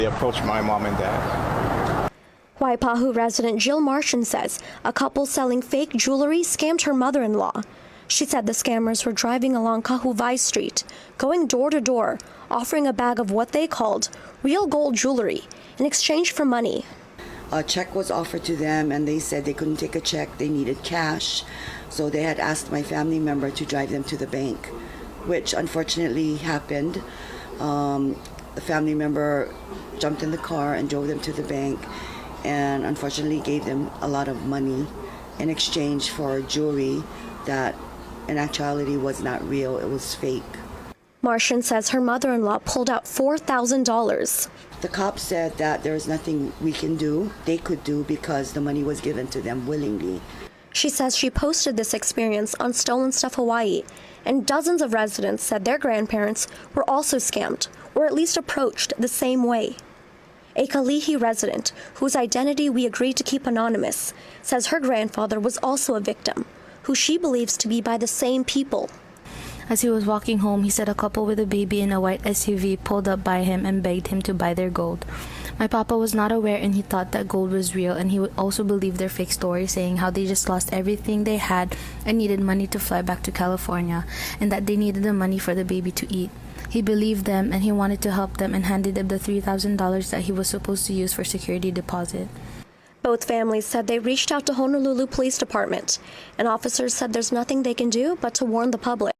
They approached my mom and dad. Waipahu resident Jill Martian says a couple selling fake jewelry scammed her mother-in-law. She said the scammers were driving along Kahuvai Street, going door to door, offering a bag of what they called real gold jewelry in exchange for money. A check was offered to them and they said they couldn't take a check, they needed cash. So they had asked my family member to drive them to the bank, which unfortunately happened. The family member jumped in the car and drove them to the bank and unfortunately gave them a lot of money in exchange for jewelry that in actuality was not real, it was fake. Martian says her mother-in-law pulled out $4,000. The cops said that there was nothing we can do, they could do, because the money was given to them willingly. She says she posted this experience on Stolen Stuff Hawaii, and dozens of residents said their grandparents were also scammed, or at least approached the same way. A Kalihi resident, whose identity we agreed to keep anonymous, says her grandfather was also a victim, who she believes to be by the same people. As he was walking home, he said a couple with a baby in a white SUV pulled up by him and begged him to buy their gold. My papa was not aware and he thought that gold was real, and he would also believe their fake story, saying how they just lost everything they had and needed money to fly back to California, and that they needed the money for the baby to eat. He believed them and he wanted to help them and handed them the $3,000 that he was supposed to use for security deposit. Both families said they reached out to Honolulu Police Department, and officers said there's nothing they can do but to warn the public.